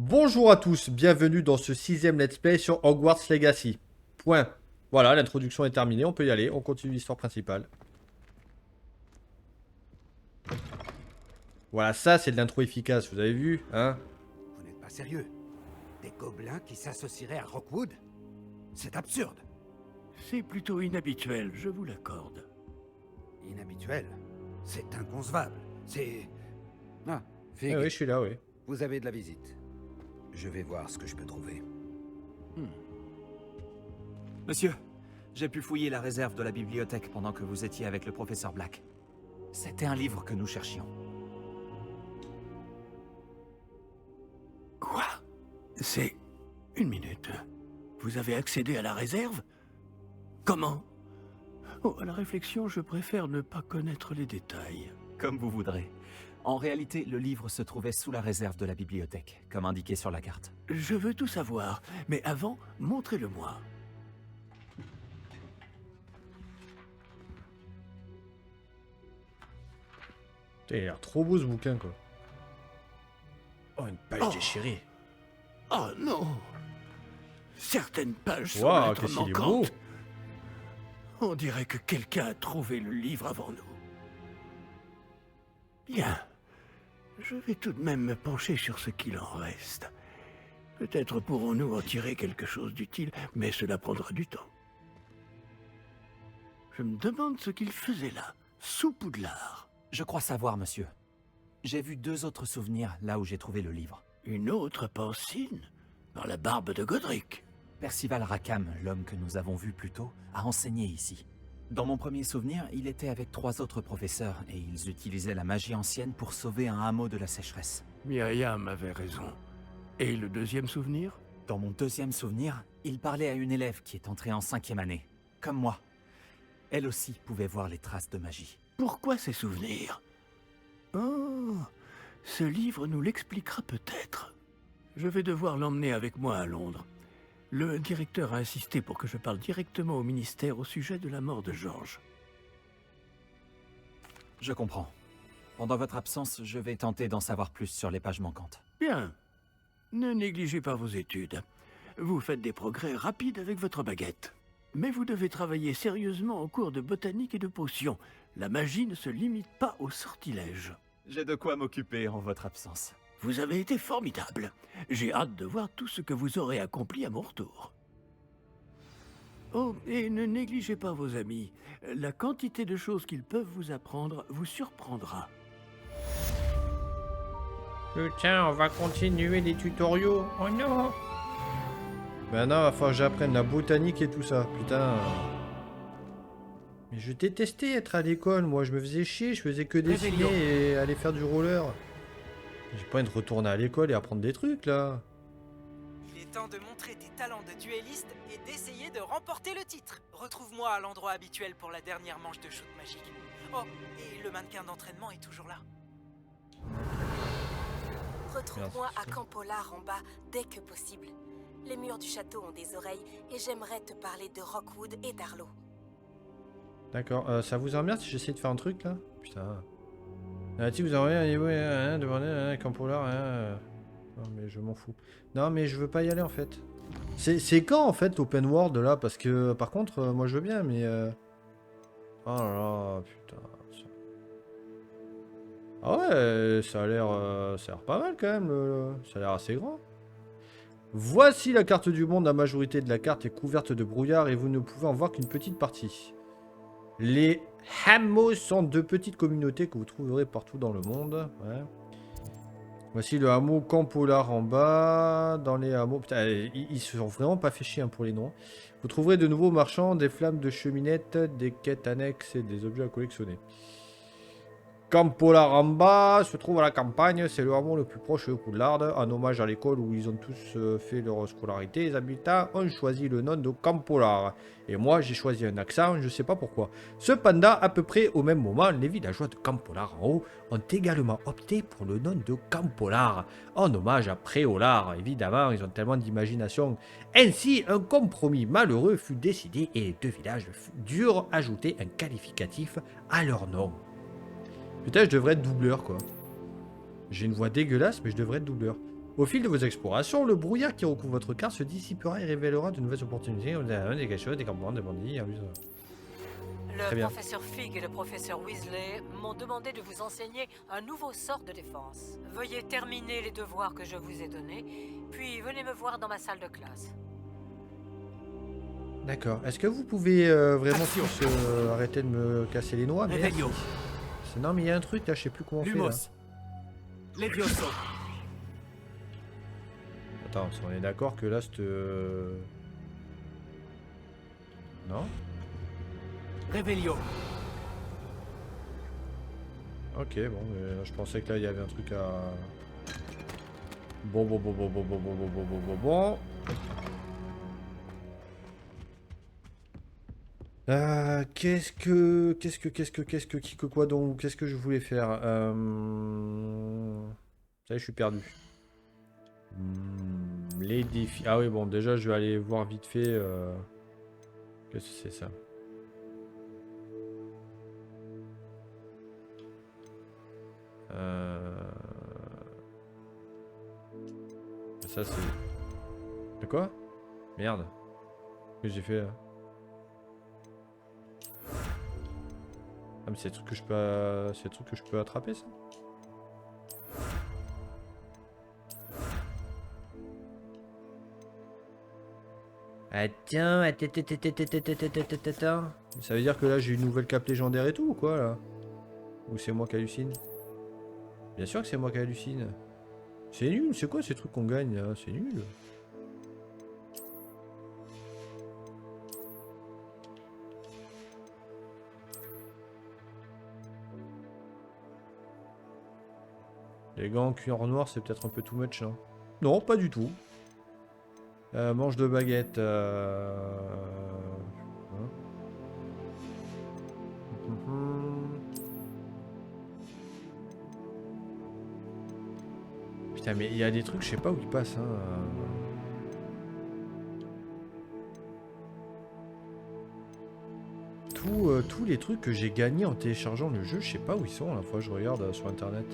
Bonjour à tous, bienvenue dans ce sixième let's play sur Hogwarts Legacy. Point. Voilà, l'introduction est terminée, on peut y aller, on continue l'histoire principale. Voilà, ça c'est de l'intro efficace, vous avez vu, hein? Vous n'êtes pas sérieux? Des gobelins qui s'associeraient à Rockwood? C'est absurde. C'est plutôt inhabituel, je vous l'accorde. Inhabituel. C'est inconcevable. C'est... Ah, Fig, Ah oui, je suis là, oui. vous avez de la visite. Je vais voir ce que je peux trouver. Monsieur, j'ai pu fouiller la réserve de la bibliothèque pendant que vous étiez avec le professeur Black. C'était un livre que nous cherchions. Quoi? C'est... Une minute. Vous avez accédé à la réserve? Comment? Oh, à la réflexion, je préfère ne pas connaître les détails. Comme vous voudrez. En réalité, le livre se trouvait sous la réserve de la bibliothèque, comme indiqué sur la carte. Je veux tout savoir, mais avant, montrez-le-moi. Putain, il a l'air trop beau ce bouquin, quoi. Oh, une page Oh. déchirée. Oh non! Certaines pages sont Waouh, lettres qu'est-ce qu'il est beau! manquantes. On dirait que quelqu'un a trouvé le livre avant nous. Bien. Je vais tout de même me pencher sur ce qu'il en reste. Peut-être pourrons-nous en tirer quelque chose d'utile, mais cela prendra du temps. Je me demande ce qu'il faisait là, sous Poudlard. Je crois savoir, monsieur. J'ai vu 2 autres souvenirs là où j'ai trouvé le livre. Une autre Pancine, dans la barbe de Godric. Percival Rackham, l'homme que nous avons vu plus tôt, a enseigné ici. Dans mon premier souvenir, il était avec 3 autres professeurs et ils utilisaient la magie ancienne pour sauver un hameau de la sécheresse. Myriam avait raison. Et le deuxième souvenir? Dans mon deuxième souvenir, il parlait à une élève qui est entrée en 5e année, comme moi. Elle aussi pouvait voir les traces de magie. Pourquoi ces souvenirs? Oh, ce livre nous l'expliquera peut-être. Je vais devoir l'emmener avec moi à Londres. Le directeur a insisté pour que je parle directement au ministère au sujet de la mort de Georges. Je comprends. Pendant votre absence, je vais tenter d'en savoir plus sur les pages manquantes. Bien. Ne négligez pas vos études. Vous faites des progrès rapides avec votre baguette. Mais vous devez travailler sérieusement au cours de botanique et de potions. La magie ne se limite pas au sortilège. J'ai de quoi m'occuper en votre absence. Vous avez été formidable. J'ai hâte de voir tout ce que vous aurez accompli à mon retour. Oh, et ne négligez pas vos amis. La quantité de choses qu'ils peuvent vous apprendre vous surprendra. Putain, on va continuer les tutoriaux. Oh non! Ben non, va falloir que j'apprenne la botanique et tout ça, putain. Mais je détestais être à l'école, moi je me faisais chier, je faisais que dessiner Réveillon. et aller faire du roller. J'ai pas envie de retourner à l'école et apprendre des trucs là. Il est temps de montrer tes talents de duelliste et d'essayer de remporter le titre. Retrouve-moi à l'endroit habituel pour la dernière manche de shoot magique. Oh, et le mannequin d'entraînement est toujours là. Retrouve-moi à Campolar en bas dès que possible. Les murs du château ont des oreilles et j'aimerais te parler de Rockwood et d'Arlo. D'accord, ça vous emmerde si j'essaie de faire un truc là? Putain. Si vous envoyez un niveau, demandez un campolar, Non mais je m'en fous. Non mais je veux pas y aller en fait. C'est quand en fait l'open world là? Parce que par contre, moi je veux bien mais... Oh là là, putain. Ah ouais, ça a l'air pas mal quand même, ça a l'air assez grand. Voici la carte du monde, la majorité de la carte est couverte de brouillard et vous ne pouvez en voir qu'une petite partie. Les hameaux sont 2 petites communautés que vous trouverez partout dans le monde. Ouais. Voici le hameau Campolar en bas. Dans les hameaux... Putain, ils se sont vraiment pas fait chier hein, pour les noms. Vous trouverez de nouveaux marchands, des flammes de cheminette, des quêtes annexes et des objets à collectionner. Campolar en bas se trouve à la campagne, c'est le hameau le plus proche de Poudlard. En hommage à l'école où ils ont tous fait leur scolarité, les habitants ont choisi le nom de Campolar. Et moi j'ai choisi un accent, je sais pas pourquoi. Cependant, à peu près au même moment, les villageois de Campolar en haut ont également opté pour le nom de Campolar, en hommage à Préolard. Évidemment, ils ont tellement d'imagination. Ainsi, un compromis malheureux fut décidé et les 2 villages durent ajouter un qualificatif à leur nom. Putain, je devrais être doubleur, quoi. J'ai une voix dégueulasse, mais je devrais être doubleur. Au fil de vos explorations, le brouillard qui recouvre votre carte se dissipera et révélera de nouvelles opportunités. Des cachots, des campements, des bandits. Très Le bien. professeur Fig et le professeur Weasley m'ont demandé de vous enseigner un nouveau sort de défense. Veuillez terminer les devoirs que je vous ai donnés, puis venez me voir dans ma salle de classe. D'accord. Est-ce que vous pouvez vraiment tous arrêter de me casser les noix? Revelio. Non, mais il y a un truc là, je sais plus comment on fait là. Lumos. Levioso. Attends, on est d'accord que là, c'est... Non? Revelio. Ok, bon, mais je pensais que là, il y avait un truc à... Bon. Qu'est-ce que je voulais faire Ça y est, je suis perdu. Les défis. Ah oui, bon, déjà, je vais aller voir vite fait. Qu'est-ce que c'est ça? Ça, c'est... De quoi? Merde. Qu'est-ce que j'ai fait là? Ah mais c'est des trucs que je peux... C'est des trucs que je peux attraper ça? Attends, ça veut dire que là j'ai une nouvelle cape légendaire et tout ou quoi là? Ou c'est moi qui hallucine? Bien sûr que c'est moi qui hallucine. C'est nul, c'est quoi ces trucs qu'on gagne là? C'est nul. Les gants en cuir noir, c'est peut-être un peu too much, hein. Non, pas du tout. Manche de baguette. Putain, mais il y a des trucs, je sais pas où ils passent, hein. Tous les trucs que j'ai gagnés en téléchargeant le jeu, je sais pas où ils sont, la fois je regarde sur internet.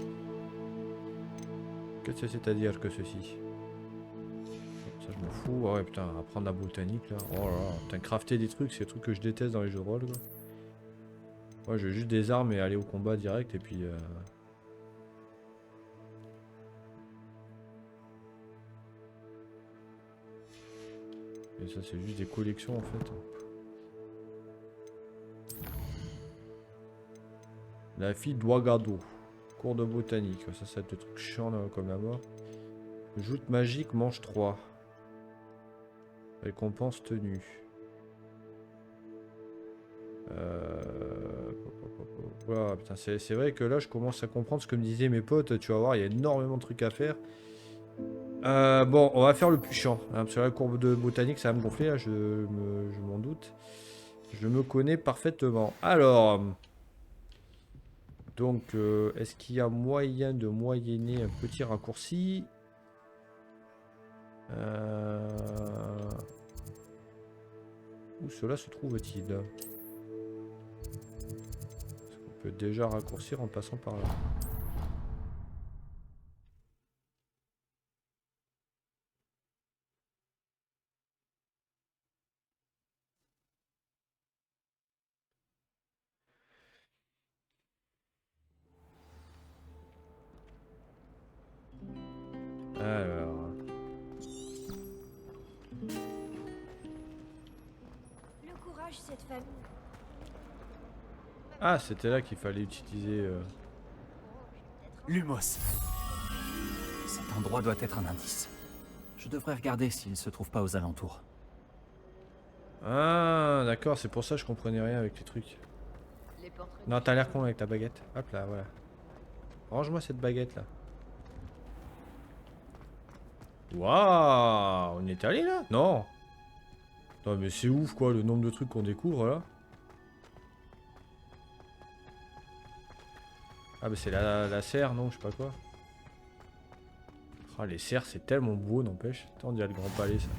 Qu'est-ce que c'est-à-dire que ceci? Ça je m'en fous. Ah ouais putain, apprendre la botanique là. Oh là là, putain, crafter des trucs, c'est des trucs que je déteste dans les jeux de rôle quoi. Moi je veux juste des armes et aller au combat direct et puis... Et ça c'est juste des collections en fait. La fille d'Ouagado. Cours de botanique. Ça c'est des trucs chiants là, comme la mort. Joute magique, manche 3. Récompense tenue. Voilà, putain, c'est vrai que là je commence à comprendre ce que me disaient mes potes. Tu vas voir, il y a énormément de trucs à faire. Bon, on va faire le plus chiant. Hein, parce que la courbe de botanique, ça va me gonfler. Là, je m'en doute. Je me connais parfaitement. Alors... Donc, est-ce qu'il y a moyen de moyenner un petit raccourci? Où cela se trouve-t-il? On peut déjà raccourcir en passant par là. Alors... Le courage, cette famille. Ah, c'était là qu'il fallait utiliser... Lumos. Cet endroit doit être un indice. Je devrais regarder s'il ne se trouve pas aux alentours. Ah, d'accord, c'est pour ça que je comprenais rien avec les trucs. Non, t'as l'air con avec ta baguette. Hop là, voilà. Range-moi cette baguette là. Waouh, on est allé là? Non. Non mais c'est ouf quoi, le nombre de trucs qu'on découvre là. Ah bah c'est la serre, non, je sais pas quoi. Ah les serres c'est tellement beau, n'empêche. Attends, on dirait le Grand Palais ça.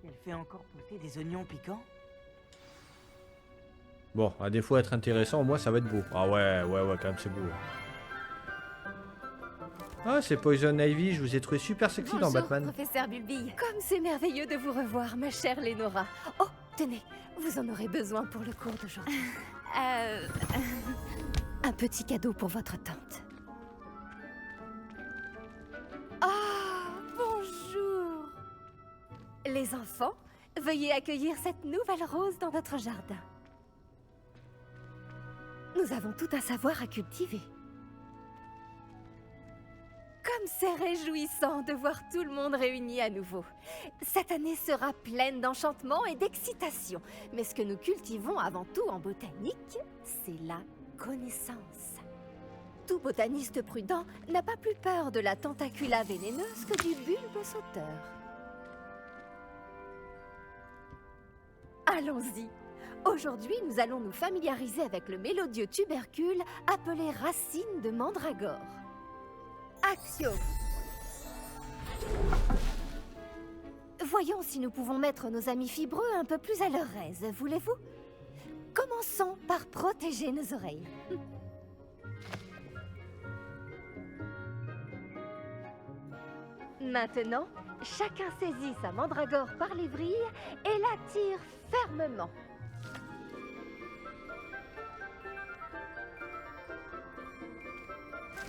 Elle fait encore pousser des oignons piquants? Bon, à défaut d'être intéressant, au moins ça va être beau. Ah ouais, quand même c'est beau. Ah, c'est Poison Ivy, je vous ai trouvé super sexy dans Bonjour, Batman. professeur Bulbille. Comme c'est merveilleux de vous revoir, ma chère Lénora. Oh, tenez, vous en aurez besoin pour le cours d'aujourd'hui. Un petit cadeau pour votre tante. Ah, bonjour. Les enfants, veuillez accueillir cette nouvelle rose dans notre jardin. Nous avons tout un savoir à cultiver. Comme c'est réjouissant de voir tout le monde réuni à nouveau. Cette année sera pleine d'enchantements et d'excitation. Mais ce que nous cultivons avant tout en botanique, c'est la connaissance. Tout botaniste prudent n'a pas plus peur de la tentacula vénéneuse que du bulbe sauteur. Allons-y. Aujourd'hui, nous allons nous familiariser avec le mélodieux tubercule appelé racine de mandragore. Axio. Voyons si nous pouvons mettre nos amis fibreux un peu plus à leur aise, voulez-vous? Commençons par protéger nos oreilles. Maintenant, chacun saisit sa mandragore par les vrilles et la tire fermement.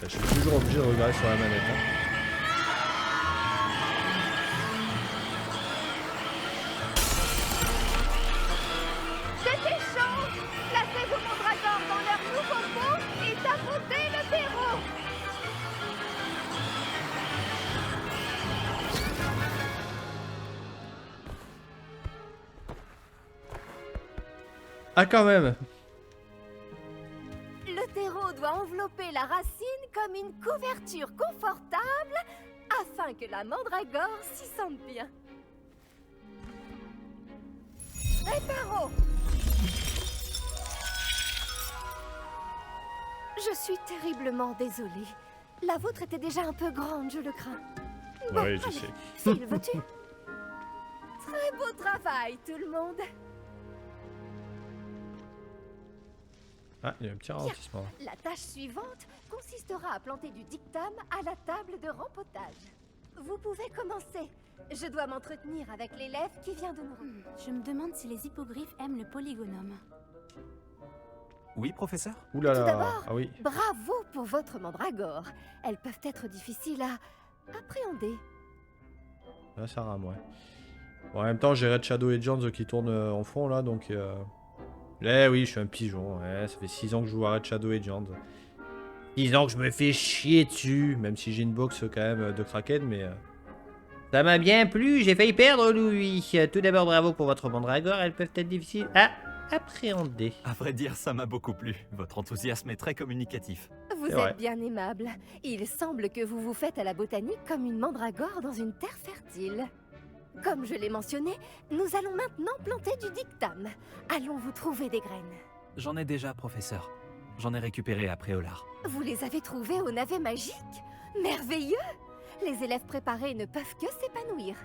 Je suis toujours obligé de regarder sur la manette. C'était chaud! Placez vos mandragores dans leur nouveau pot et tapoutez le terreau! Ah, quand même! Le terreau doit envelopper la racine comme une couverture confortable afin que la mandragore s'y sente bien. Réparo! Je suis terriblement désolée. La vôtre était déjà un peu grande, je le crains. Bon, Oui, je allez, sais. Phil, veux-tu? Très beau travail, tout le monde. Ah, il y a un petit ralentissement. La tâche suivante consistera à planter du dictame à la table de rempotage. Vous pouvez commencer. Je dois m'entretenir avec l'élève qui vient de nous... Je me demande si les hippogriffes aiment le polygonome. Oui, professeur? Ouh là Tout là. d'abord, Ah oui. bravo pour votre mandragore. Elles peuvent être difficiles à appréhender. Là, ça rame, ouais. Bon, en même temps, j'ai Red Shadow Legends qui tourne en fond, là, donc... Eh oui, je suis un pigeon, ouais. Ça fait 6 ans que je joue à Red Shadow Legends. 6 ans que je me fais chier dessus, même si j'ai une box quand même de Kraken, mais... Ça m'a bien plu, j'ai failli perdre Louis. Tout d'abord, bravo pour votre mandragore, elles peuvent être difficiles à appréhender. À vrai dire, ça m'a beaucoup plu. Votre enthousiasme est très communicatif. Vous C'est vrai. êtes bien aimable. Il semble que vous vous faites à la botanique comme une mandragore dans une terre fertile. Comme je l'ai mentionné, nous allons maintenant planter du dictame. Allons vous trouver des graines. J'en ai déjà, professeur. J'en ai récupéré à Préolard. Vous les avez trouvées au navet magique? Merveilleux! Les élèves préparés ne peuvent que s'épanouir.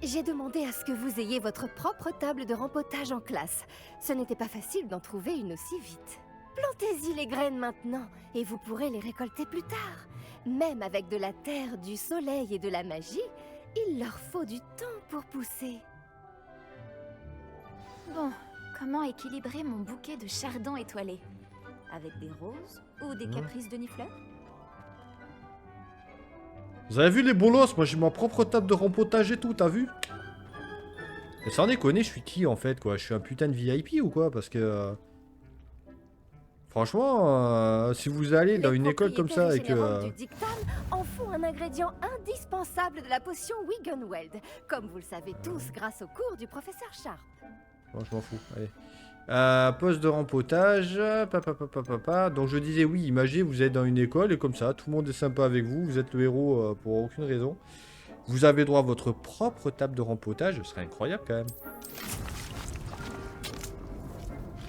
J'ai demandé à ce que vous ayez votre propre table de rempotage en classe. Ce n'était pas facile d'en trouver une aussi vite. Plantez-y les graines maintenant, et vous pourrez les récolter plus tard. Même avec de la terre, du soleil et de la magie, il leur faut du temps pour pousser. Bon, comment équilibrer mon bouquet de chardons étoilés? Avec des roses ou des caprices de Nifleur? Vous avez vu les bolos? Moi, j'ai ma propre table de rempotage et tout, t'as vu? Mais sans déconner, je suis qui, en fait, quoi? Je suis un putain de VIP ou quoi? Parce que... Franchement, si vous allez dans une école comme ça et que... du dictame en font un ingrédient indispensable de la potion Wiggenweld, comme vous le savez tous grâce au cours du professeur Sharp. Bon, je m'en fous, allez. Poste de rempotage, donc je disais oui, imaginez, vous êtes dans une école et comme ça, tout le monde est sympa avec vous, vous êtes le héros pour aucune raison. Vous avez droit à votre propre table de rempotage, ce serait incroyable quand même.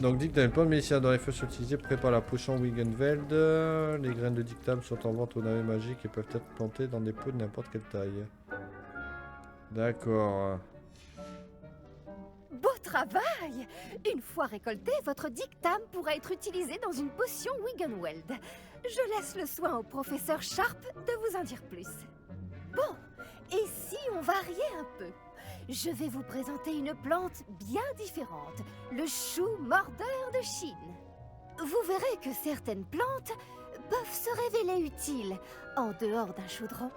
Donc dictame, pas de médecin dans les feuilles sont utilisées, prépare la potion Wiggenweld. Les graines de dictame sont en vente au navet magique et peuvent être plantées dans des pots de n'importe quelle taille. D'accord. Beau travail! Une fois récolté, votre dictame pourra être utilisé dans une potion Wiggenweld. Je laisse le soin au professeur Sharp de vous en dire plus. Bon, et si on variait un peu? Je vais vous présenter une plante bien différente, le chou mordeur de Chine. Vous verrez que certaines plantes peuvent se révéler utiles en dehors d'un chaudron.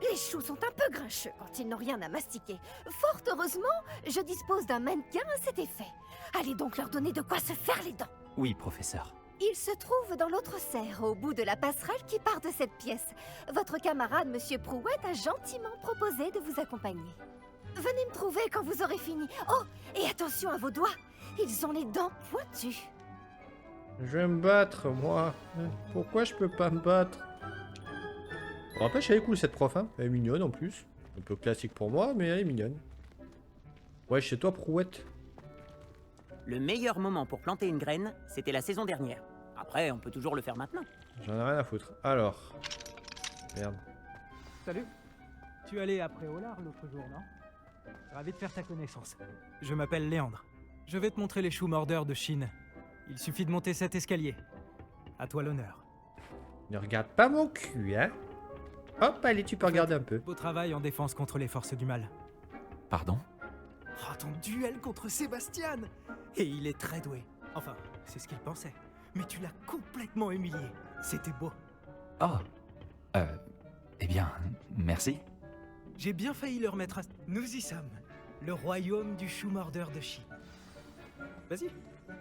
Les choux sont un peu grincheux quand ils n'ont rien à mastiquer. Fort heureusement, je dispose d'un mannequin à cet effet. Allez donc leur donner de quoi se faire les dents. Oui, professeur. Il se trouve dans l'autre serre, au bout de la passerelle qui part de cette pièce. Votre camarade, Monsieur Prouette, a gentiment proposé de vous accompagner. Venez me trouver quand vous aurez fini. Oh, et attention à vos doigts, ils ont les dents pointues. Je vais me battre, moi. Pourquoi je peux pas me battre? Bon, après, elle est cool cette prof, hein. Elle est mignonne en plus. Un peu classique pour moi, mais elle est mignonne. Ouais, chez toi, Prouette. Le meilleur moment pour planter une graine, c'était la saison dernière. Après, on peut toujours le faire maintenant. J'en ai rien à foutre. Alors. Merde. Salut. Tu allais après Olar l'autre jour, non? Ravi de faire ta connaissance. Je m'appelle Léandre. Je vais te montrer les choux mordeurs de Chine. Il suffit de monter cet escalier. À toi l'honneur. Ne regarde pas mon cul, hein. Hop, allez, tu peux regarder un peu. Beau travail en défense contre les forces du mal. Pardon? Oh, ton duel contre Sébastien! Et il est très doué. Enfin, c'est ce qu'il pensait. Mais tu l'as complètement humilié. C'était beau. Oh. Eh bien, merci. J'ai bien failli le remettre à... Nous y sommes. Le royaume du chou mordeur de Chine. Vas-y,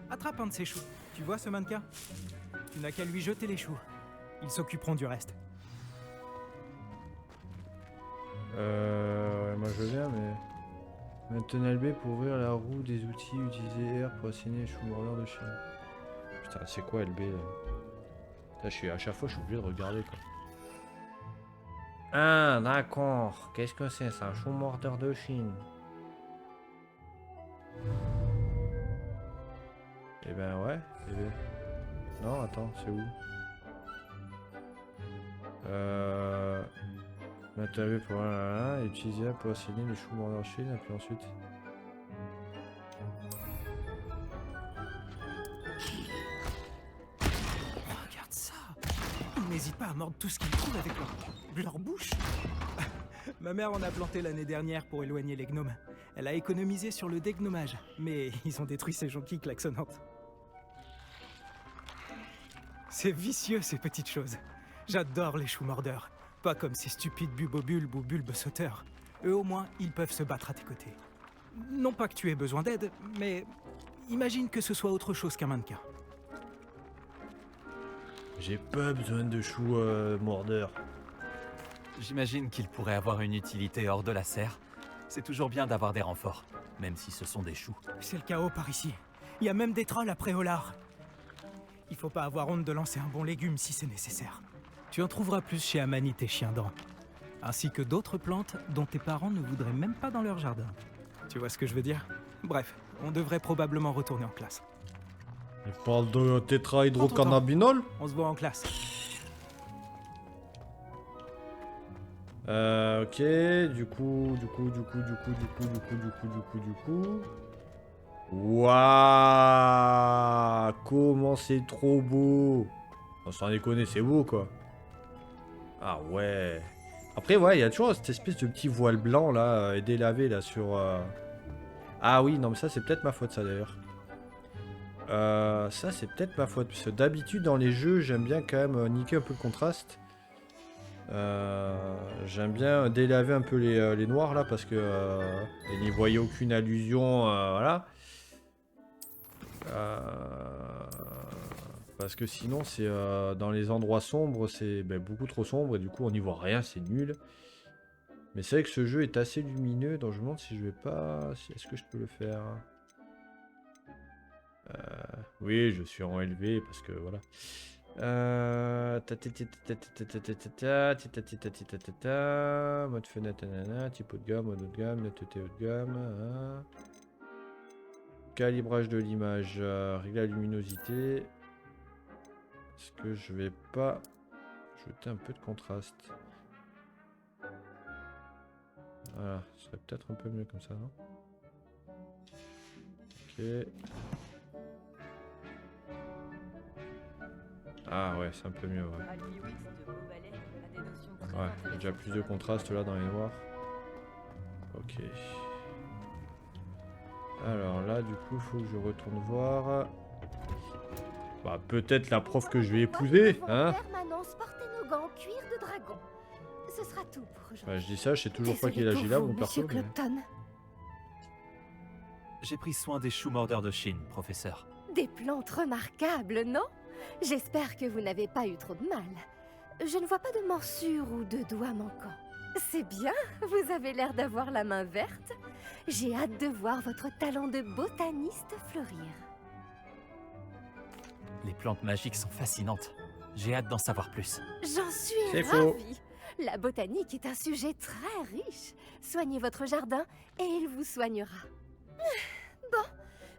attrape un de ces choux. Tu vois ce mannequin? Tu n'as qu'à lui jeter les choux. Ils s'occuperont du reste. Ouais, moi je veux bien, mais... Maintenant LB pour ouvrir la roue des outils, utiliser R pour assigner les choux mordeurs de Chine. Putain, c'est quoi LB là? À chaque fois, je suis obligé de regarder quoi. Ah, d'accord. Qu'est-ce que c'est ça? Un chou mordeur de Chine. Eh ben ouais. Eh ben... Non, attends, c'est où? Maintenant LB pour et utiliser R pour assigner les choux mordeurs de Chine, et puis ensuite... Regarde ça! Ils n'hésitent pas à mordre tout ce qu'ils trouvent avec leur bouche. Ma mère en a planté l'année dernière pour éloigner les gnomes. Elle a économisé sur le dégnomage, mais ils ont détruit ces jonquilles klaxonnantes. C'est vicieux ces petites choses. J'adore les choux mordeurs. Pas comme ces stupides bubobulbes ou bulbes sauteurs. Eux au moins, ils peuvent se battre à tes côtés. Non pas que tu aies besoin d'aide, mais imagine que ce soit autre chose qu'un mannequin. J'ai pas besoin de choux mordeurs. J'imagine qu'il pourrait avoir une utilité hors de la serre. C'est toujours bien d'avoir des renforts, même si ce sont des choux. C'est le chaos par ici. Il y a même des trolls après Olar. Il faut pas avoir honte de lancer un bon légume si c'est nécessaire. Tu en trouveras plus chez Amanit et Chiendent, ainsi que d'autres plantes dont tes parents ne voudraient même pas dans leur jardin. Tu vois ce que je veux dire? Bref, on devrait probablement retourner en classe. Il parle de tétrahydrocannabinol? On se voit en classe. Ok, du coup. Waouh, comment c'est trop beau. On s'en déconne, c'est beau quoi. Ah ouais. Après ouais, il y a toujours cette espèce de petit voile blanc là, et délavé là sur... Ah oui, non mais ça c'est peut-être ma faute ça d'ailleurs. Ça c'est peut-être ma faute, parce que d'habitude dans les jeux j'aime bien quand même niquer un peu le contraste. J'aime bien délaver un peu les noirs là, parce que et n'y voyez aucune allusion, voilà. Parce que sinon c'est dans les endroits sombres c'est beaucoup trop sombre et du coup on n'y voit rien, c'est nul. Mais c'est vrai que ce jeu est assez lumineux, donc je me demande si je vais pas... Est-ce que je peux le faire? Oui, je suis en LV parce que voilà. Mode fenêtre, type haut de gamme, mode haut de gamme, netteté haut de gamme. Calibrage de l'image, régler la luminosité. Est-ce que je vais pas jeter un peu de contraste? Voilà, ce serait peut-être un peu mieux comme ça, non? Ok. Ah ouais, c'est un peu mieux, ouais. Ouais, il y a déjà plus de contraste là dans les noirs. Ok. Alors là, du coup, il faut que je retourne voir. Bah, peut-être la prof que je vais épouser, hein. Permanence, portez nos gants en cuir de dragon. Ce sera tout pour aujourd'hui. Bah, je dis ça, je sais toujours pas qui Désolée agit pour là, vous, mon perso. Monsieur Mais... Clopton. J'ai pris soin des choux mordeurs de Chine, professeur. Des plantes remarquables, non? J'espère que vous n'avez pas eu trop de mal. Je ne vois pas de morsures ou de doigts manquants. C'est bien, vous avez l'air d'avoir la main verte. J'ai hâte de voir votre talent de botaniste fleurir. Les plantes magiques sont fascinantes. J'ai hâte d'en savoir plus. J'en suis C'est faux. ravie. La botanique est un sujet très riche. Soignez votre jardin et il vous soignera. Bon,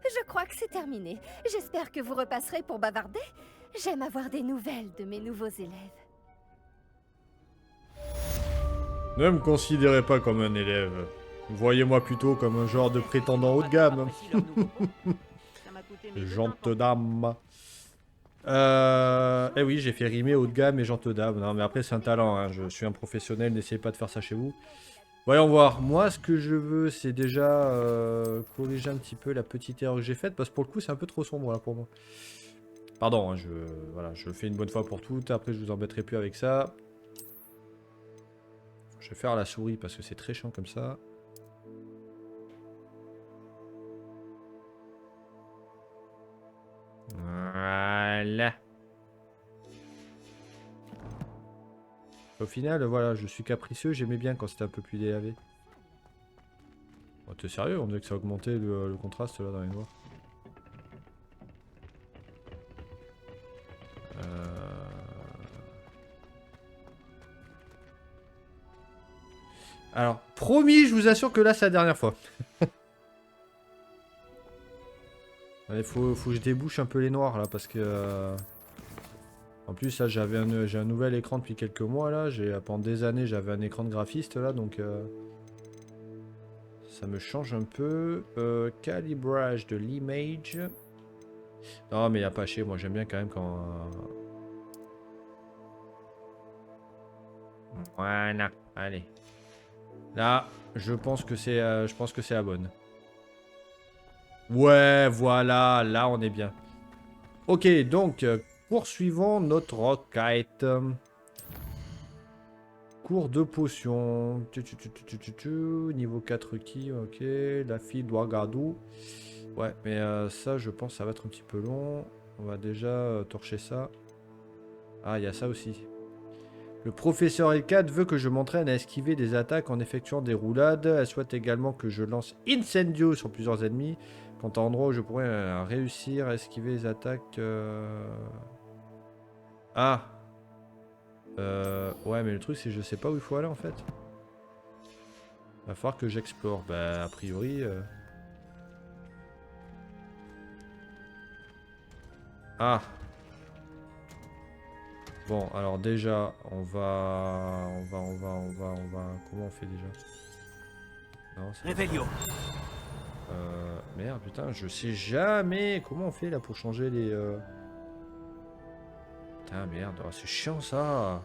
je crois que c'est terminé. J'espère que vous repasserez pour bavarder. J'aime avoir des nouvelles de mes nouveaux élèves. Ne me considérez pas comme un élève. Voyez-moi plutôt comme un genre de prétendant haut de gamme. Gente dame. Eh oui, j'ai fait rimer haut de gamme et gente dame. Non, mais après, c'est un talent. Hein. Je suis un professionnel, n'essayez pas de faire ça chez vous. Voyons voir. Moi, ce que je veux, c'est déjà corriger un petit peu la petite erreur que j'ai faite. Parce que pour le coup, c'est un peu trop sombre là pour moi. Pardon, hein, voilà, je le fais une bonne fois pour toutes. Après, je vous embêterai plus avec ça. Je vais faire la souris parce que c'est très chiant comme ça. Voilà. Au final, voilà, je suis capricieux. J'aimais bien quand c'était un peu plus délavé. Oh, t'es sérieux? On dirait que ça a augmenté le contraste là dans les noirs. Alors, promis, je vous assure que là, c'est la dernière fois. Il faut que je débouche un peu les noirs, là, parce que... En plus, là, j'ai un nouvel écran depuis quelques mois, là. Pendant des années, j'avais un écran de graphiste, là, donc... Ça me change un peu. Calibrage de l'image. Non, mais il n'y a pas chier, moi, j'aime bien quand même quand... Voilà, allez. Là, je pense que c'est la bonne. Ouais, voilà, là on est bien. Ok, donc poursuivons notre requête. Cours de potions. Niveau 4 qui, ok. La fille doit garder. Ouais, mais ça, je pense, ça va être un petit peu long. On va déjà torcher ça. Ah, il y a ça aussi. Le professeur L4 veut que je m'entraîne à esquiver des attaques en effectuant des roulades. Elle souhaite également que je lance Incendio sur plusieurs ennemis. Quant à endroit où je pourrais réussir à esquiver les attaques... Ah ouais, mais le truc, c'est que je sais pas où il faut aller, en fait. Va falloir que j'explore. Bah, a priori... Ah. Bon, alors déjà, on va... Comment on fait déjà? Non, c'est... Réveillon. Merde, putain, je sais jamais comment on fait là pour changer les... Putain, merde, oh, c'est chiant ça.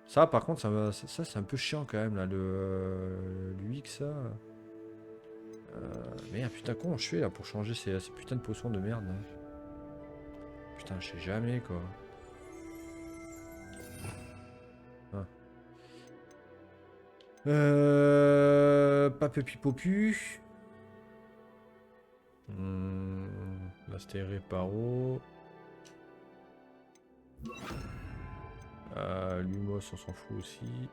Ça, par contre, ça c'est un peu chiant quand même là, l'UX, ça. Merde, putain, comment je fais là pour changer ces putains de potions de merde là? Putain, je sais jamais quoi. Papepi popu. Là c'était réparo. Lumos on s'en fout aussi.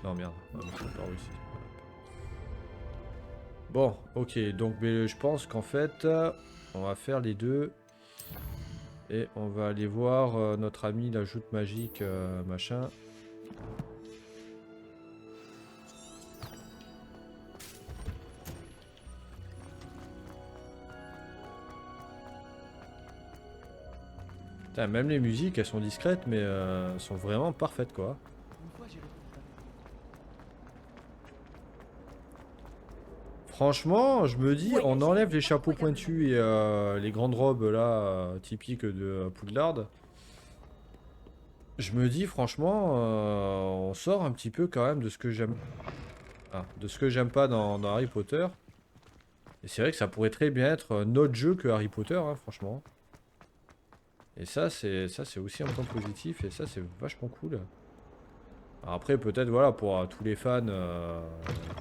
Non merde, on va mettre réparo ici. Voilà. Bon, ok, donc mais je pense qu'en fait on va faire les deux. Et on va aller voir notre ami la joute magique machin. Putain, même les musiques elles sont discrètes mais sont vraiment parfaites quoi. Franchement, je me dis, on enlève les chapeaux pointus et les grandes robes là, typiques de Poudlard. Je me dis, franchement, on sort un petit peu quand même de ce que j'aime. Ah, de ce que j'aime pas dans Harry Potter. Et c'est vrai que ça pourrait très bien être un autre jeu que Harry Potter, hein, franchement. Et ça, c'est aussi un point positif, et ça, c'est vachement cool. Alors après, peut-être, voilà, pour tous les fans,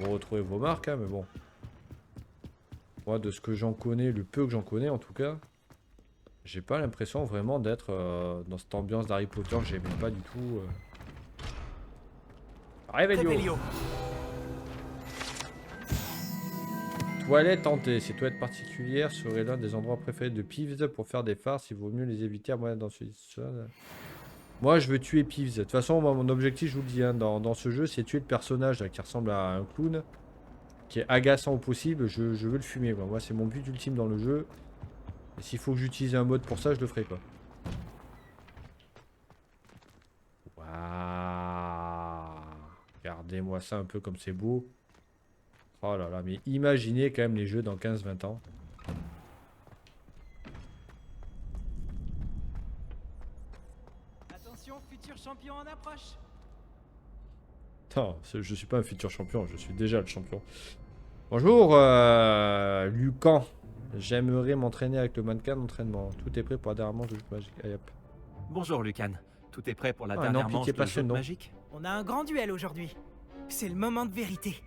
vous retrouvez vos marques, hein, mais bon. Moi, de ce que j'en connais, le peu que j'en connais, en tout cas, j'ai pas l'impression vraiment d'être dans cette ambiance d'Harry Potter que j'aimais pas du tout. Réveillon. Toilettes hantées. Ces toilettes particulières seraient l'un des endroits préférés de Peeves pour faire des farces. Il vaut mieux les éviter à moyen dans ce jeu. Moi, je veux tuer Peeves. De toute façon, moi, mon objectif, je vous le dis, hein, dans ce jeu, c'est tuer le personnage là, qui ressemble à un clown, qui est agaçant au possible. Je veux le fumer, quoi. Moi, c'est mon but ultime dans le jeu. Et s'il faut que j'utilise un mode pour ça, je le ferai, quoi. Waouh. Regardez-moi ça un peu comme c'est beau. Oh là là, mais imaginez quand même les jeux dans 15-20 ans. Attention, futur champion en approche. Non, je suis pas un futur champion, je suis déjà le champion. Bonjour, Lucan. J'aimerais m'entraîner avec le mannequin d'entraînement. Tout est prêt pour la dernière manche de jeu magique. Allez, hop. Bonjour Lucan, tout est prêt pour la Ah, dernière non, manche pitié, de pas jeu ce nom. magique? On a un grand duel aujourd'hui. C'est le moment de vérité.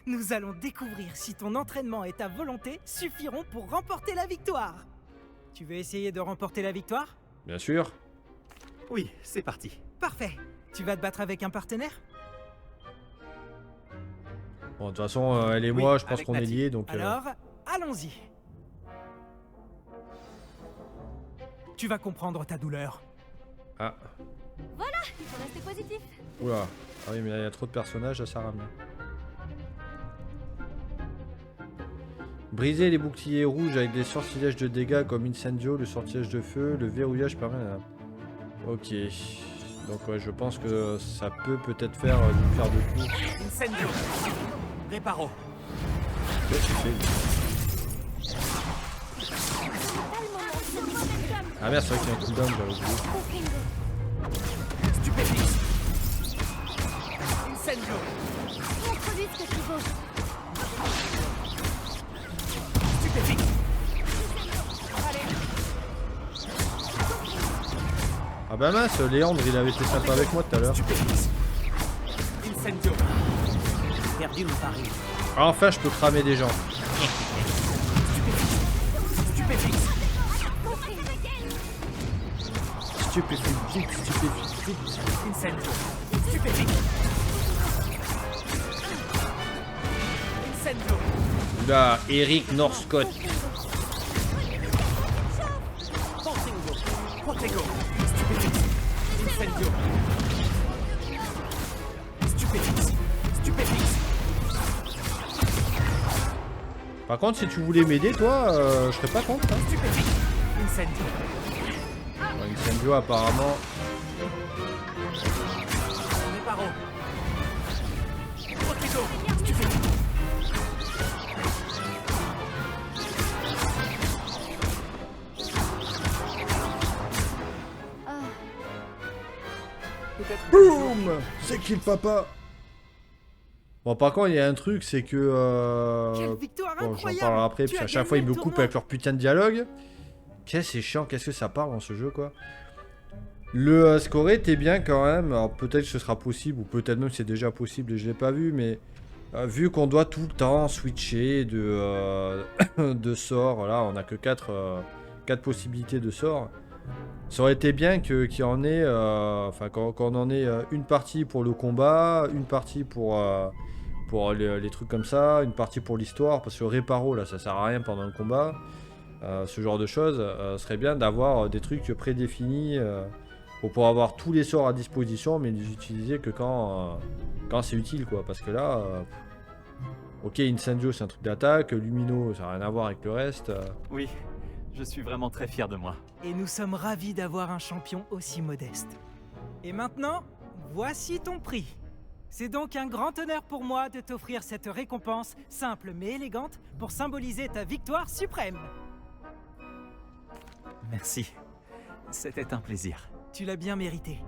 Nous allons découvrir si ton entraînement et ta volonté suffiront pour remporter la victoire. Tu veux essayer de remporter la victoire? Bien sûr. Oui, c'est parti. Parfait. Tu vas te battre avec un partenaire? Bon, de toute façon, elle et Oui, moi, je pense avec qu'on est Nati. liés, donc... Alors, allons-y. Tu vas comprendre ta douleur. Ah, Il faut rester positif. oula. Ah oui, mais là, il y a trop de personnages, ça ramène. Briser les boucliers rouges avec des sortilèges de dégâts comme Incendio, le sortilège de feu, le verrouillage permet... Ok. Donc ouais, je pense que ça peut peut-être faire une paire de coups. Incendio. Réparo. Qu'est-ce que tu fais? Ah merde, c'est vrai qu'il y a un cooldown, j'avais oublié. Stupéfix. Incendio. Montre-lui ce que tu vaux. Stupéfix. Ah bah mince, Léandre, il avait été sympa avec moi tout à l'heure. Stupéfix. Incendio. Perdu mon pari. Ah, enfin, je peux cramer des gens. Stupéfix. Stupéfique, vite, stupéfique, vite. Incendio. Stupéfix. Incendio. Oula, Eric Northcott. Fontingo. Protego. Stupéfix. Incendio. Stupéfix. Stupéfix. Par contre, si tu voulais m'aider, toi, je serais pas contre. Hein. Stupéfix. Incendio. Bon, Incendio, apparemment. Réparo. Protego. Stupéfix. Boum. C'est qui le papa? Bon, par contre, il y a un truc, c'est que... Quelle victoire Bon, j'en incroyable! parlerai après, Tu parce as qu'à chaque gagné fois, ils le me tournoi. coupent avec leur putain de dialogue. Qu'est-ce que c'est chiant, qu'est-ce que ça parle dans ce jeu, quoi. Le score était bien quand même. Alors, peut-être que ce sera possible, ou peut-être même c'est déjà possible et je l'ai pas vu, mais... vu qu'on doit tout le temps switcher de, de sorts, là, on a que 4 possibilités de sorts. Ça aurait été bien qu'il y en ait, enfin qu'on en ait une partie pour le combat, une partie pour les trucs comme ça, une partie pour l'histoire, parce que réparo là ça sert à rien pendant le combat, ce genre de choses, serait bien d'avoir des trucs prédéfinis pour pouvoir avoir tous les sorts à disposition, mais les utiliser que quand c'est utile quoi, parce que là, ok Incendio c'est un truc d'attaque, Lumino ça n'a rien à voir avec le reste. Oui, je suis vraiment très fier de moi. Et nous sommes ravis d'avoir un champion aussi modeste. Et maintenant, voici ton prix. C'est donc un grand honneur pour moi de t'offrir cette récompense, simple mais élégante, pour symboliser ta victoire suprême. Merci. C'était un plaisir. Tu l'as bien mérité.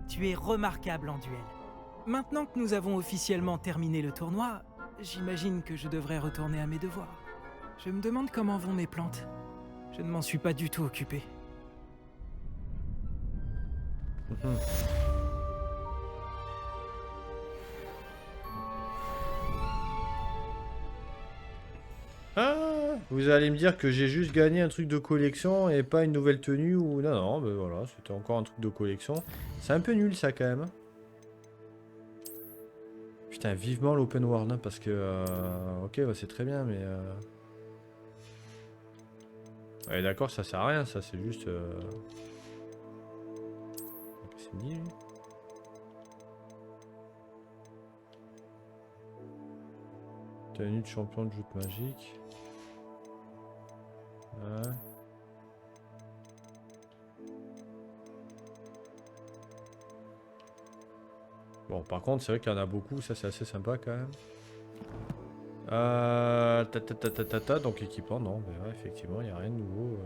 Tu es remarquable en duel. Maintenant que nous avons officiellement terminé le tournoi, j'imagine que je devrais retourner à mes devoirs. Je me demande comment vont mes plantes. Je ne m'en suis pas du tout occupé. Ah, vous allez me dire que j'ai juste gagné un truc de collection et pas une nouvelle tenue ou... Non, non, ben voilà, c'était encore un truc de collection. C'est un peu nul ça quand même. Putain, vivement l'open world, hein, parce que... ok, bah, c'est très bien, mais... Ouais, d'accord, ça sert à rien, ça, c'est juste... C'est dit, lui. Tenue de champion de joute magique. Ouais. Bon, par contre, c'est vrai qu'il y en a beaucoup, ça c'est assez sympa quand même. Donc équipement, non, mais ouais, effectivement, il n'y a rien de nouveau.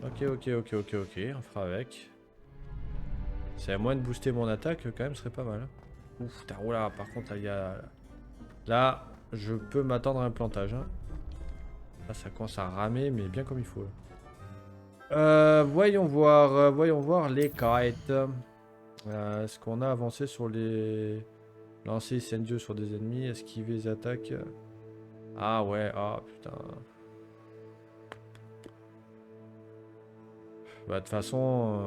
Ok, on fera avec. C'est à moins de booster mon attaque, quand même, ce serait pas mal. Ouf, putain, oh là, par contre, là, il y a... Là, je peux m'attendre à un plantage. Hein. Là, ça commence à ramer, mais bien comme il faut. Voyons voir les kites. Est-ce qu'on a avancé sur les... Lancer incendio sur des ennemis, esquiver les attaques. Ah ouais, ah putain. Bah de toute façon...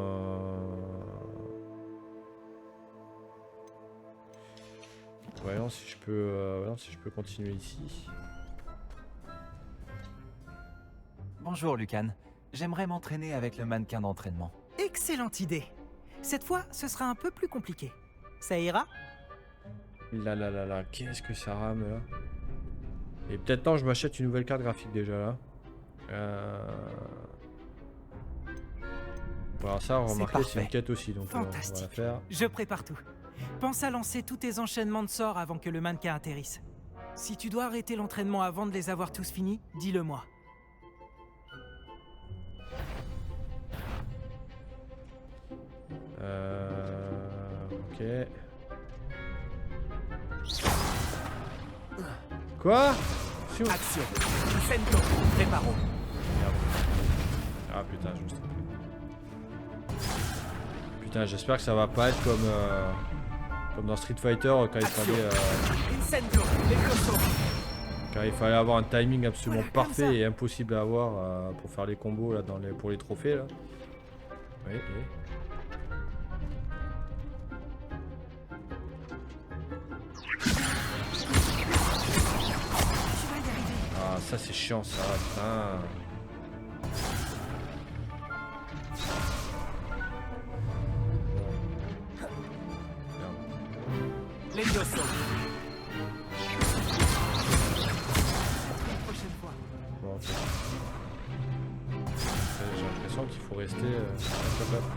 Voyons si je peux continuer ici. Bonjour Lucan, j'aimerais m'entraîner avec le mannequin d'entraînement. Excellente idée. Cette fois, ce sera un peu plus compliqué. Ça ira? Là, qu'est-ce que ça rame là? Et peut-être temps je m'achète une nouvelle carte graphique déjà là. Bon, alors ça, remarquez, c'est une quête aussi, donc on va la faire. Je prépare tout. Pense à lancer tous tes enchaînements de sorts avant que le mannequin atterrisse. Si tu dois arrêter l'entraînement avant de les avoir tous finis, dis-le moi. Ok. Quoi? Action. Sento. Préparo. Ah putain, je me suis trompé. Putain, j'espère que ça va pas être comme dans Street Fighter quand il fallait avoir un timing absolument parfait et impossible à avoir pour faire les combos là pour les trophées là. Oui. Ah ça c'est chiant ça, putain. Les deux sont. Bon, okay. J'ai l'impression qu'il faut rester incapable.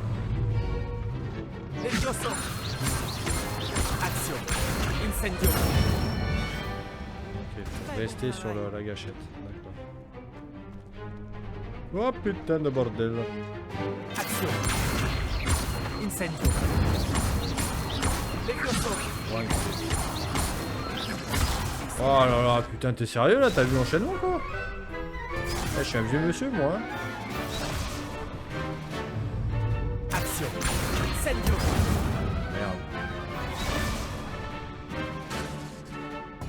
Les deux sont. Action. Incendio. Ok, faut rester sur la gâchette. D'accord. Oh putain de bordel. Action. Incendio. Oh là là, putain, t'es sérieux là? T'as vu l'enchaînement quoi? Je suis un vieux monsieur moi. Action. Incendio. Merde.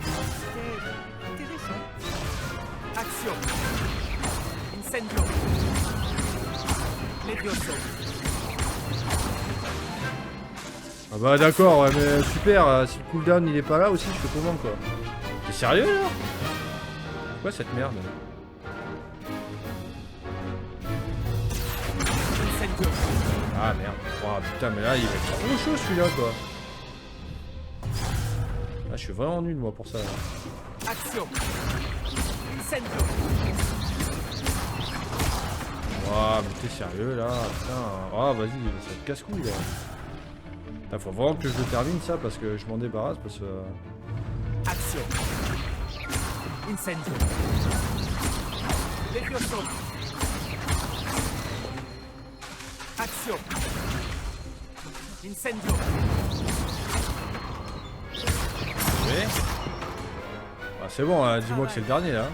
C'était intéressant. Action. Incendio. Levioso. Ah bah d'accord, ouais, mais super, si le cooldown il est pas là aussi, je fais comment quoi? T'es sérieux là? C'est quoi cette merde? Ah merde, oh putain mais là il va être trop chaud celui-là quoi. Ah je suis vraiment nul moi pour ça. Là. Action. Incendio. Oh mais t'es sérieux là, putain. Oh vas-y, ça te casse-couille là. Il faut vraiment que je le termine ça parce que je m'en débarrasse parce que... Action. Incendio. Levioso. Action. Incendio. Oui. Ah, c'est bon, hein, dis-moi que c'est le dernier là.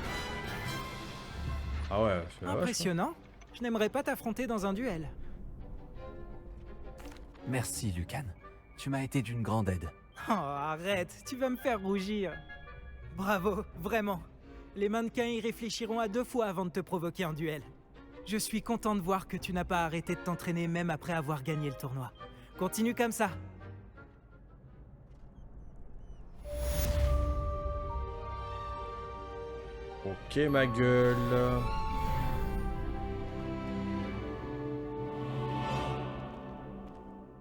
Ah ouais, c'est impressionnant. Je n'aimerais pas t'affronter dans un duel. Merci, Lucan. Tu m'as été d'une grande aide. Oh, arrête, tu vas me faire rougir. Bravo, vraiment. Les mannequins y réfléchiront à 2 fois avant de te provoquer un duel. Je suis content de voir que tu n'as pas arrêté de t'entraîner même après avoir gagné le tournoi. Continue comme ça. Ok ma gueule.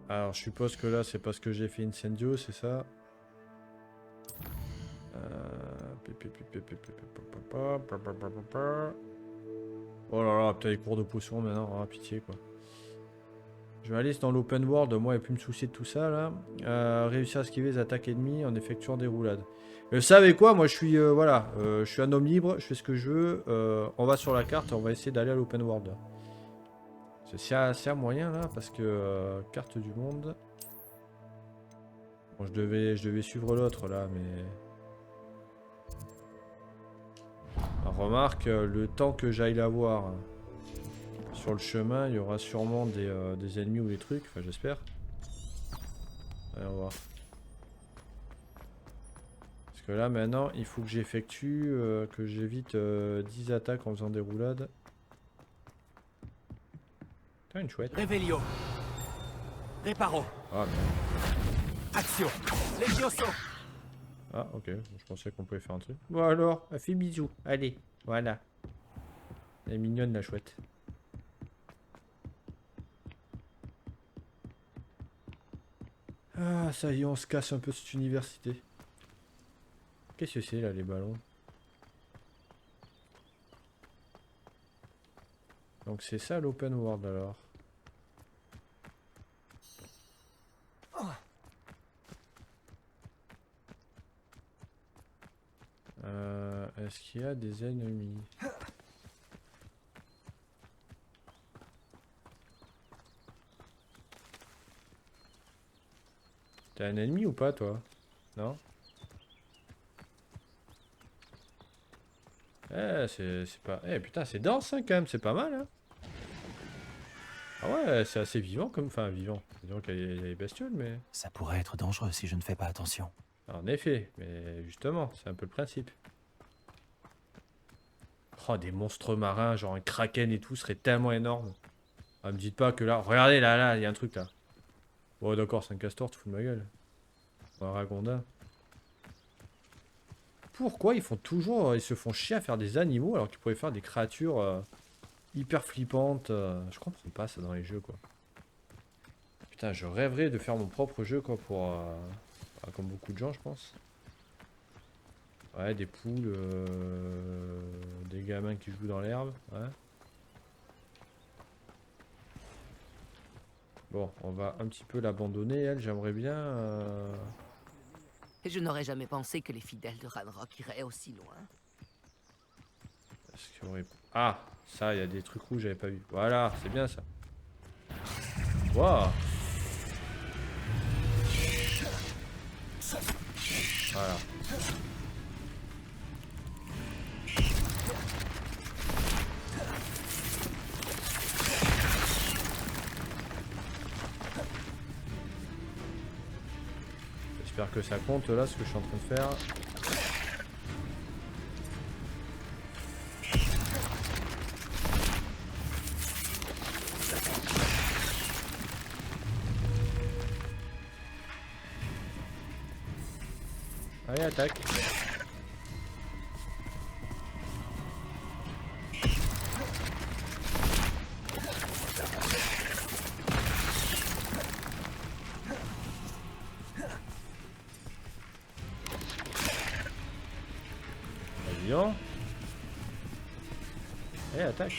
Alors je suppose que là c'est parce que j'ai fait Incendio, c'est ça. Oh là là, putain les cours de potion maintenant, ah, pitié quoi. Je vais aller dans l'open world, moi et plus me soucier de tout ça là. Réussir à esquiver les attaques ennemies en effectuant des roulades. Vous savez quoi, moi je suis voilà, je suis un homme libre, je fais ce que je veux. On va sur la carte, on va essayer d'aller à l'open world. C'est un moyen là, parce que carte du monde. Bon, je devais suivre l'autre là, mais. Remarque, le temps que j'aille la voir sur le chemin, il y aura sûrement des ennemis ou des trucs, enfin j'espère. Allez, on va voir. Parce que là maintenant, il faut que j'effectue, que j'évite 10 attaques en faisant des roulades. Putain, une chouette. Revelio. Reparo. Ah, Action. Levioso. ah ok, je pensais qu'on pouvait faire un truc. Bon alors, elle fait bisous. Allez, voilà. Elle est mignonne la chouette. Ah ça y est, on se casse un peu cette université. Qu'est-ce que c'est là les ballons? Donc c'est ça l'open world alors. Est-ce qu'il y a des ennemis? T'as un ennemi ou pas toi? Non? Eh c'est pas... Eh putain c'est dense hein, quand même, c'est pas mal hein. Ah ouais c'est assez vivant comme... Enfin vivant. Disons qu'il y a les bestioles mais... Ça pourrait être dangereux si je ne fais pas attention. En effet, mais justement, c'est un peu le principe. Oh, des monstres marins, genre un kraken et tout, serait tellement énorme. Ah, me dites pas que là... Regardez, là, il y a un truc là. Bon, d'accord, c'est un castor, tu fous de ma gueule. Ou un ragondin. Pourquoi ils font toujours... Ils se font chier à faire des animaux alors qu'ils pourraient faire des créatures hyper flippantes. Je comprends pas ça dans les jeux, quoi. Putain, je rêverais de faire mon propre jeu, quoi, pour... comme beaucoup de gens, je pense. Ouais, des poules, des gamins qui jouent dans l'herbe, ouais. Bon, on va un petit peu l'abandonner, elle, j'aimerais bien... Je n'aurais jamais pensé que les fidèles de Ranrock iraient aussi loin. Est-ce qu'il y aurait... Ah, ça, il y a des trucs rouges, j'avais pas vu. Voilà, c'est bien ça. Waouh. Voilà. J'espère que ça compte là ce que je suis en train de faire. Allez, attaque. Vas-y. Allez, attaque.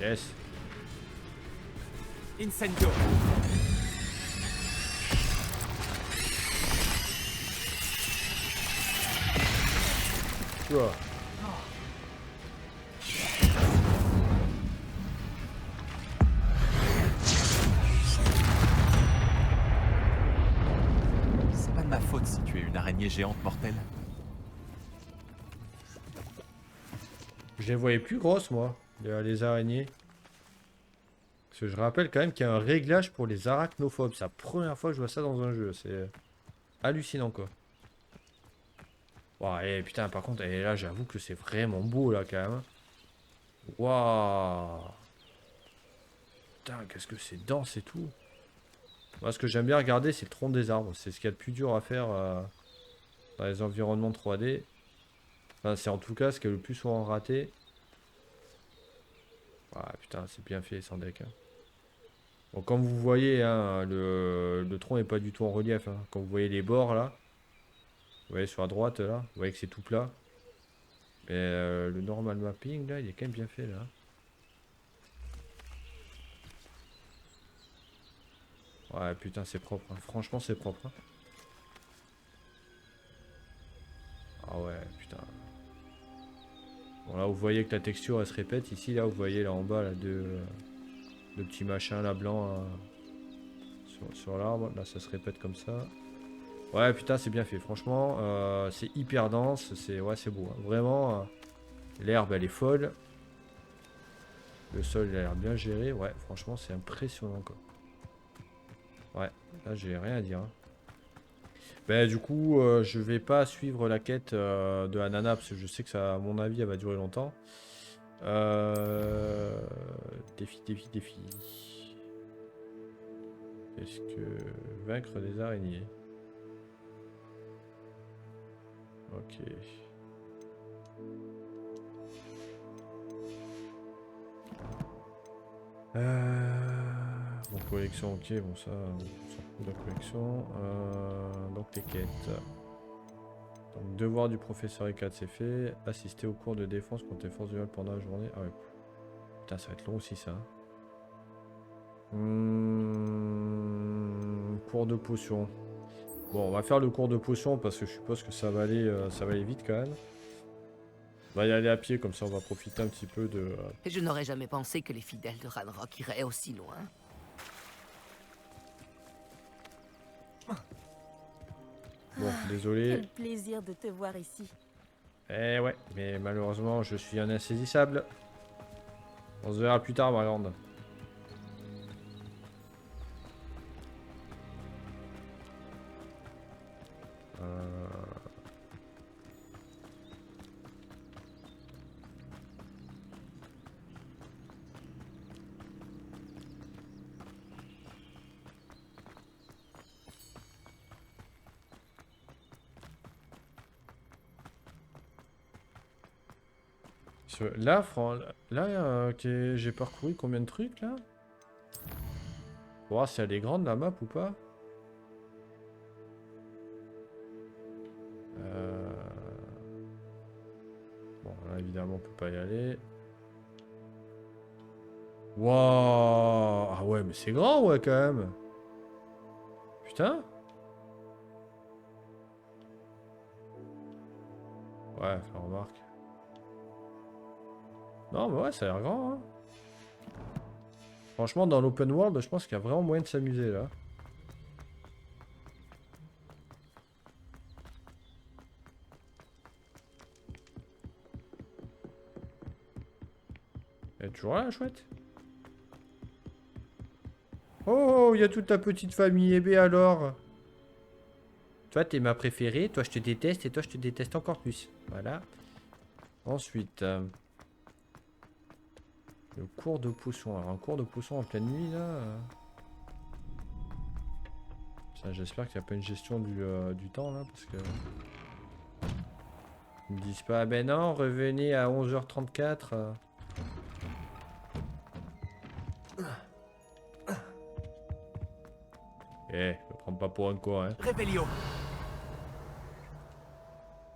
Yes. Incendio. Tu vois. C'est pas de ma faute si tu es une araignée géante mortelle. Je les voyais plus grosses, moi, les araignées. Parce que je rappelle quand même qu'il y a un réglage pour les arachnophobes. C'est la première fois que je vois ça dans un jeu. C'est hallucinant, quoi. Ouais, et putain, par contre, et là, j'avoue que c'est vraiment beau, là, quand même. Waouh. Putain, qu'est-ce que c'est dense et tout. Moi, ce que j'aime bien regarder, c'est le tronc des arbres. C'est ce qu'il y a de plus dur à faire dans les environnements 3D. Enfin, c'est en tout cas ce qui est le plus souvent raté. Ouais, putain, c'est bien fait, sans deck. Hein. Bon, comme vous voyez, hein, le tronc n'est pas du tout en relief. Hein. Quand vous voyez les bords, là. Vous voyez sur la droite, là. Vous voyez que c'est tout plat. Mais le normal mapping, là, il est quand même bien fait, là. Ouais, putain, c'est propre. Hein. Franchement, c'est propre. Hein. Ah ouais, putain. Bon, là, vous voyez que la texture, elle se répète. Ici, là, vous voyez, là, en bas, là, deux petits machins, là, blancs, sur l'arbre. Là, ça se répète comme ça. Ouais, putain, c'est bien fait. Franchement, c'est hyper dense. Ouais, c'est beau. Hein. Vraiment, l'herbe, elle est folle. Le sol, il a l'air bien géré. Ouais, franchement, c'est impressionnant, quoi. Ouais, là, j'ai rien à dire. Hein. Ben, du coup, je vais pas suivre la quête de Anana parce que je sais que ça, à mon avis, elle va durer longtemps. Défi. Est-ce que vaincre des araignées? Ok. Bon, collection, ok, bon ça, on s'en fout de la collection. Donc les quêtes. Donc devoir du professeur E4 c'est fait. Assister au cours de défense contre les forces du mal pendant la journée. Ah ouais. Putain, ça va être long aussi ça. Cours de potion. Bon, on va faire le cours de potion parce que je suppose que ça va aller vite quand même. On va y aller à pied, comme ça on va profiter un petit peu de... Et je n'aurais jamais pensé que les fidèles de Ranrock iraient aussi loin. Bon, désolé. Quel plaisir de te voir ici. Eh ouais, mais malheureusement je suis un insaisissable. On se verra plus tard, Marlande. Là, j'ai parcouru combien de trucs là? Pour voir si elle est grande la map ou pas. Bon, là évidemment on peut pas y aller. Waouh! Ah ouais, mais c'est grand, ouais, quand même. Putain. Ouais, ça remarque. Non, mais ouais, ça a l'air grand, hein. Franchement, dans l'open world, je pense qu'il y a vraiment moyen de s'amuser, là. Elle est toujours là, la chouette? Oh, il y a toute ta petite famille, eh bien alors. Toi, t'es ma préférée, toi, je te déteste, et toi, je te déteste encore plus. Voilà. Ensuite... le cours de potion. Alors un cours de potion en pleine nuit là. J'espère qu'il n'y a pas une gestion du temps là parce que. Ils me disent pas ah ben non, revenez à 11h34. Eh, me prends pas pour un con hein. Revelio.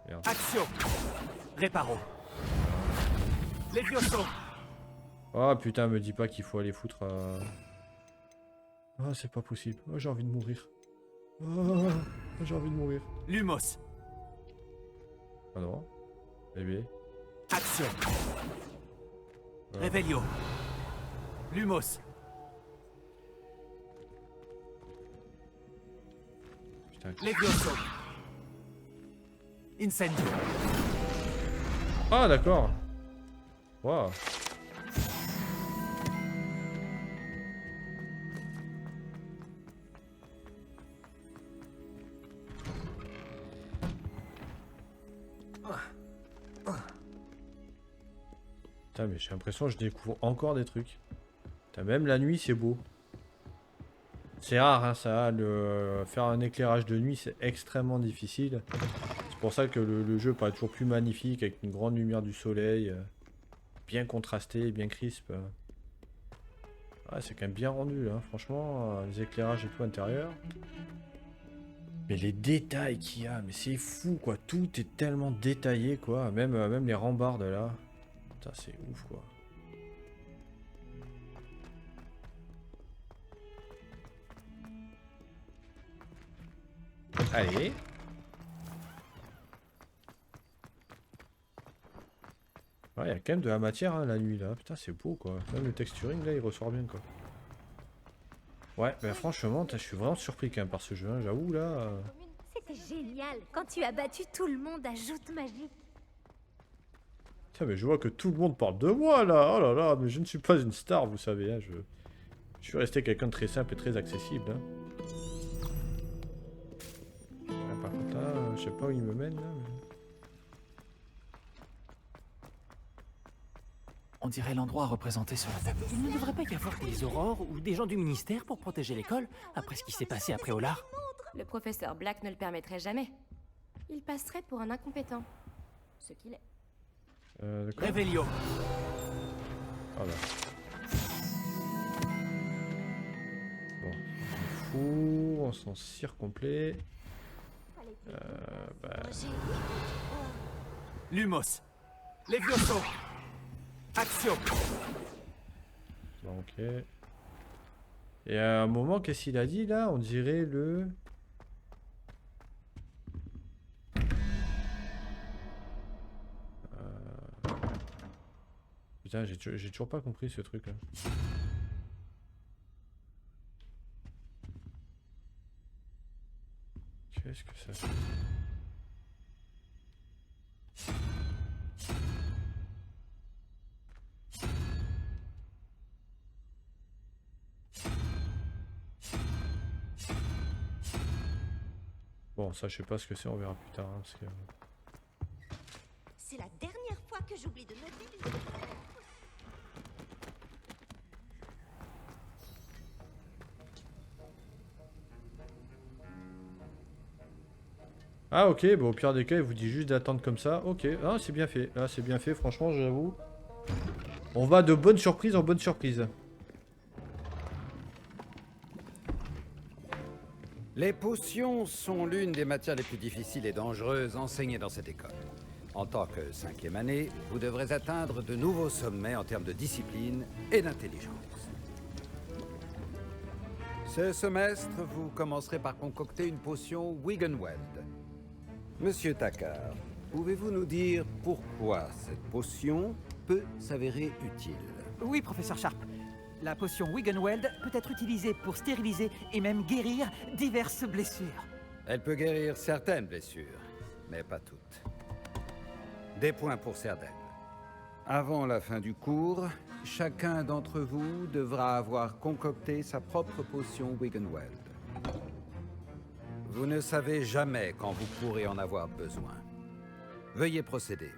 Merde. Axio. Reparo. Levioso. Oh putain, me dis pas qu'il faut aller foutre... Ah, c'est pas possible. Oh, j'ai envie de mourir. Oh, j'ai envie de mourir. Lumos. Ah non. Bébé. Action. Ah. Revelio. Lumos. Putain. Levioso. Incendio. Ah, d'accord. Waouh. Putain, mais j'ai l'impression que je découvre encore des trucs. Putain, même la nuit, c'est beau. C'est rare, hein, ça. Faire un éclairage de nuit, c'est extrêmement difficile. C'est pour ça que le jeu paraît toujours plus magnifique, avec une grande lumière du soleil. Bien contrasté, bien crisp. Ouais, c'est quand même bien rendu, là. Franchement, les éclairages et tout intérieur. Mais les détails qu'il y a, mais c'est fou, quoi. Tout est tellement détaillé, quoi. Même les rambardes, là. Putain, c'est ouf, quoi. Allez. Ouais, il y a quand même de la matière, hein, la nuit, là. Putain, c'est beau, quoi. Même le texturing, là, il ressort bien, quoi. Ouais, bah franchement, je suis vraiment surpris, quand même, par ce jeu, hein. J'avoue, là... C'était génial. Quand tu as battu tout le monde à joute magique. Putain, mais je vois que tout le monde parle de moi, là. Oh là là, mais je ne suis pas une star, vous savez, hein. Je suis resté quelqu'un de très simple et très accessible, hein. Ouais, par contre, là, je sais pas où il me mène, là, mais... On dirait l'endroit représenté sur la table. Il ne devrait pas y avoir des aurores ou des gens du ministère pour protéger l'école après ce qui s'est passé à Préolard. Le professeur Black ne le permettrait jamais. Il passerait pour un incompétent. Ce qu'il est. D'accord. Revelio. Voilà. Bon, on fout, on s'en cire complet. Bah... Lumos. Levioso. Action. Bon, ok. Et à un moment, qu'est-ce qu'il a dit là? On dirait le... Putain, j'ai toujours pas compris ce truc là. Qu'est-ce que ça fait? Bon, ça je sais pas ce que c'est, on verra plus tard. Hein, parce que... C'est la dernière fois que j'oublie de noter les... Ah ok, bon au pire des cas, il vous dit juste d'attendre comme ça. Ok, ah, c'est bien fait. Là, c'est bien fait, franchement, j'avoue. On va de bonne surprise en bonne surprise. Les potions sont l'une des matières les plus difficiles et dangereuses enseignées dans cette école. En tant que 5e année, vous devrez atteindre de nouveaux sommets en termes de discipline et d'intelligence. Ce semestre, vous commencerez par concocter une potion Wiggenweld. Monsieur Takar, pouvez-vous nous dire pourquoi cette potion peut s'avérer utile? Oui, professeur Sharp. La potion Wiggenweld peut être utilisée pour stériliser et même guérir diverses blessures. Elle peut guérir certaines blessures, mais pas toutes. Des points pour Serdaigle. Avant la fin du cours, chacun d'entre vous devra avoir concocté sa propre potion Wiggenweld. Vous ne savez jamais quand vous pourrez en avoir besoin. Veuillez procéder.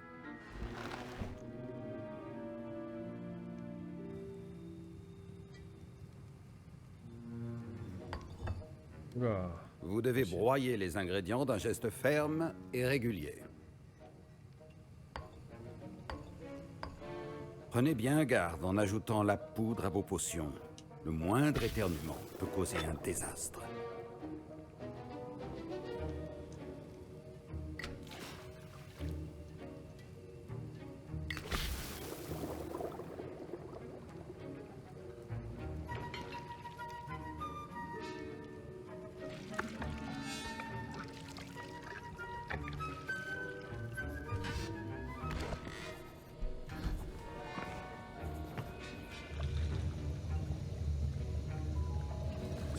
Oula. Vous devez broyer les ingrédients d'un geste ferme et régulier. Prenez bien garde en ajoutant la poudre à vos potions. Le moindre éternuement peut causer un désastre.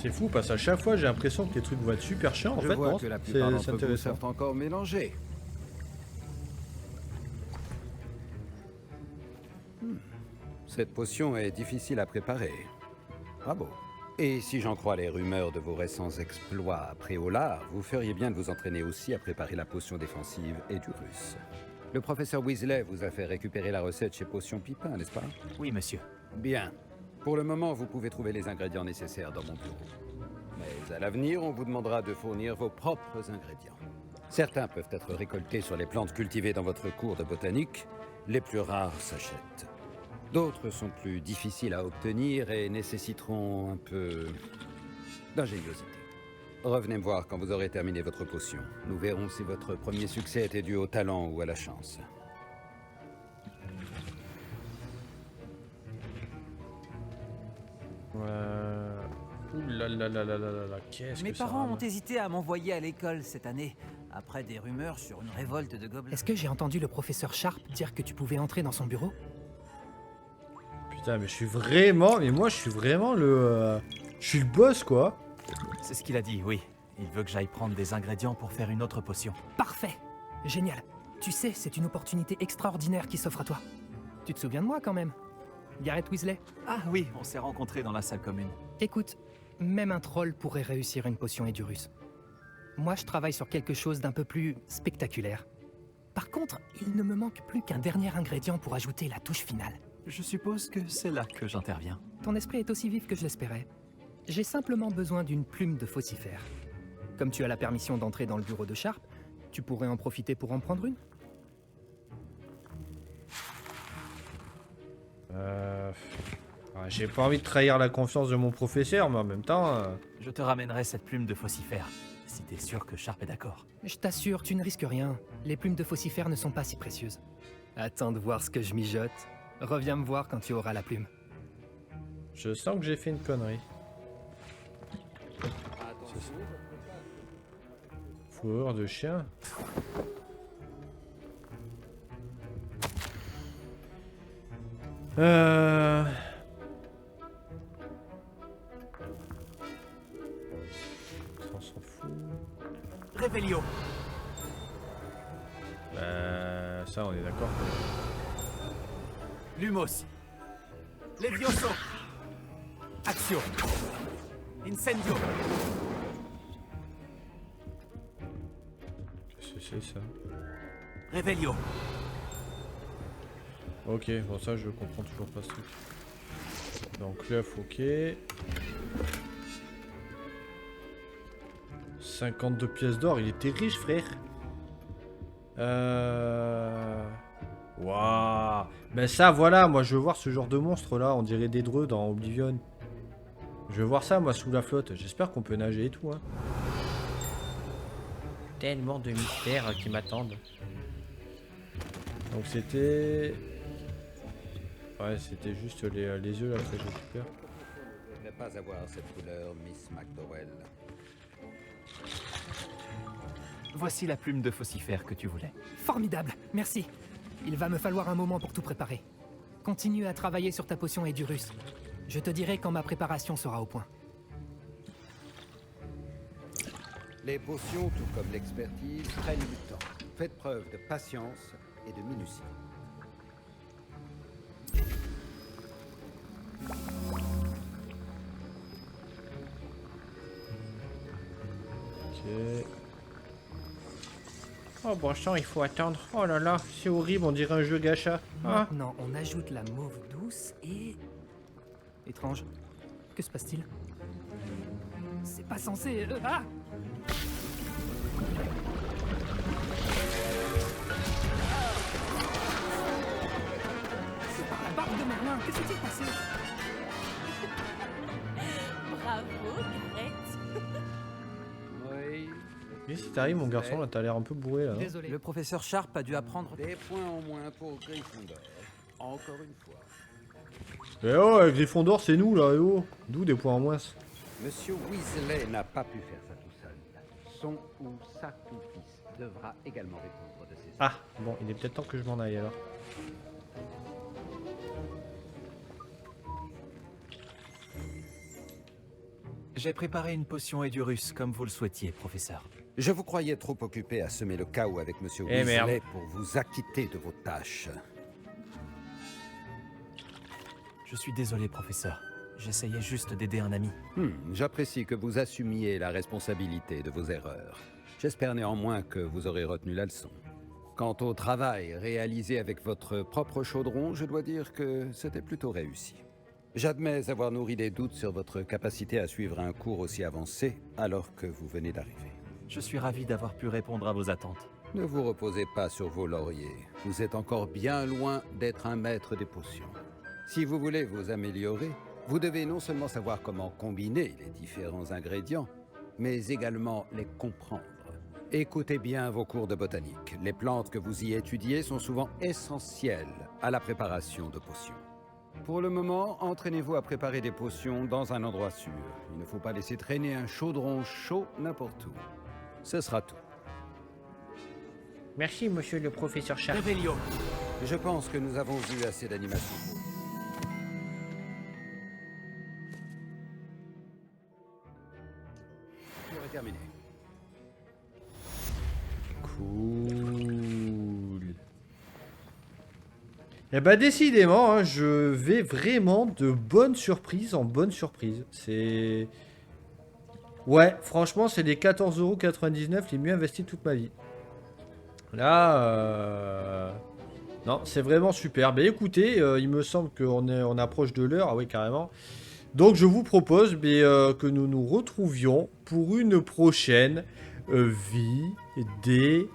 C'est fou parce qu'à chaque fois j'ai l'impression que les trucs vont être super chiants. En Je fait, vois non, que la plupart c'est d'entre vous intéressant. savent encore mélanger. Cette potion est difficile à préparer. Bravo. Et si j'en crois les rumeurs de vos récents exploits à Préolard, vous feriez bien de vous entraîner aussi à préparer la potion défensive Edurus. Le professeur Weasley vous a fait récupérer la recette chez Potion Pipin, n'est-ce pas? Oui, monsieur. Bien. Pour le moment, vous pouvez trouver les ingrédients nécessaires dans mon bureau. Mais à l'avenir, on vous demandera de fournir vos propres ingrédients. Certains peuvent être récoltés sur les plantes cultivées dans votre cours de botanique. Les plus rares s'achètent. D'autres sont plus difficiles à obtenir et nécessiteront un peu d'ingéniosité. Revenez me voir quand vous aurez terminé votre potion. Nous verrons si votre premier succès était dû au talent ou à la chance. Ouh là là là là là là là, qu'est-ce Mes que ça parents rame. ont hésité à m'envoyer à l'école cette année, après des rumeurs sur une révolte de gobelins. Est-ce que j'ai entendu le professeur Sharp dire que tu pouvais entrer dans son bureau? Putain, mais je suis vraiment... Mais moi, je suis vraiment le... Je suis le boss, quoi. C'est ce qu'il a dit, oui. Il veut que j'aille prendre des ingrédients pour faire une autre potion. Parfait. Génial. Tu sais, c'est une opportunité extraordinaire qui s'offre à toi. Tu te souviens de moi quand même? Gareth Weasley? Ah oui, on s'est rencontrés dans la salle commune. Écoute, même un troll pourrait réussir une potion Edurus. Moi, je travaille sur quelque chose d'un peu plus spectaculaire. Par contre, il ne me manque plus qu'un dernier ingrédient pour ajouter la touche finale. Je suppose que c'est là que j'interviens. Ton esprit est aussi vif que je l'espérais. J'ai simplement besoin d'une plume de faucifère. Comme tu as la permission d'entrer dans le bureau de Sharp, tu pourrais en profiter pour en prendre une? J'ai pas envie de trahir la confiance de mon professeur, mais en même temps... Je te ramènerai cette plume de faucifère, si t'es sûr que Sharp est d'accord. Je t'assure, tu ne risques rien. Les plumes de faucifère ne sont pas si précieuses. Attends de voir ce que je mijote. Reviens me voir quand tu auras la plume. Je sens que j'ai fait une connerie. Fourrure de chien. On s'en fout. Révélio. Ça, on est d'accord. Lumos. Levioso. Axio. Incendio. Qu'est-ce que c'est ça? Révélio. Ok, bon ça je comprends toujours pas ce truc. Donc l'œuf, ok. 52 pièces d'or, il était riche frère. Waouh. Ben ça voilà, moi je veux voir ce genre de monstre là, on dirait des dreux dans Oblivion. Je veux voir ça moi sous la flotte, j'espère qu'on peut nager et tout hein. Tellement de mystères qui m'attendent. Donc c'était... Ouais, c'était juste les œufs là que je récupère. Ne pas avoir cette couleur, Miss McDowell. Voici la plume de faucifère que tu voulais. Formidable, merci. Il va me falloir un moment pour tout préparer. Continue à travailler sur ta potion Edurus. Je te dirai quand ma préparation sera au point. Les potions, tout comme l'expertise, prennent du temps. Faites preuve de patience et de minutie. Ok. Oh bon sang, il faut attendre. Oh là là, c'est horrible, on dirait un jeu gacha. Ah. Maintenant, on ajoute la mauve douce et... Étrange. Que se passe-t-il? C'est pas censé... Ah! C'est par la barbe de Merlin. Que s'est-il passé? Bravo, Gareth. Oui. Qu'est-ce qui t'arrive mon garçon là? T'as l'air un peu bourré là. Non? Désolé. Le professeur Sharp a dû apprendre... Des points en moins pour Gryffondor. Encore une fois. Eh oh, Gryffondor c'est nous là, eh oh. D'où des points en moins? Monsieur Weasley n'a pas pu faire ça tout seul. Son ou sa petit-fils devra également répondre de ses... Ah, bon, il est peut-être temps que je m'en aille alors. J'ai préparé une potion Edurus, comme vous le souhaitiez, professeur. Je vous croyais trop occupé à semer le chaos avec Monsieur Eh Weasley merde. pour vous acquitter de vos tâches. Je suis désolé, professeur. J'essayais juste d'aider un ami. J'apprécie que vous assumiez la responsabilité de vos erreurs. J'espère néanmoins que vous aurez retenu la leçon. Quant au travail réalisé avec votre propre chaudron, je dois dire que c'était plutôt réussi. J'admets avoir nourri des doutes sur votre capacité à suivre un cours aussi avancé alors que vous venez d'arriver. Je suis ravi d'avoir pu répondre à vos attentes. Ne vous reposez pas sur vos lauriers. Vous êtes encore bien loin d'être un maître des potions. Si vous voulez vous améliorer, vous devez non seulement savoir comment combiner les différents ingrédients, mais également les comprendre. Écoutez bien vos cours de botanique. Les plantes que vous y étudiez sont souvent essentielles à la préparation de potions. Pour le moment, entraînez-vous à préparer des potions dans un endroit sûr. Il ne faut pas laisser traîner un chaudron chaud n'importe où. Ce sera tout. Merci, monsieur le professeur Sharp. Réveillon. Je pense que nous avons vu assez d'animation. Cours est terminé. Cool. Et bah décidément, hein, je vais vraiment de bonnes surprises en bonnes surprises. C'est... Ouais, franchement, c'est les 14,99 € les mieux investis de toute ma vie. Là, non, c'est vraiment super. Mais écoutez, il me semble on approche de l'heure. Ah oui, carrément. Donc, je vous propose que nous nous retrouvions pour une prochaine vidéo.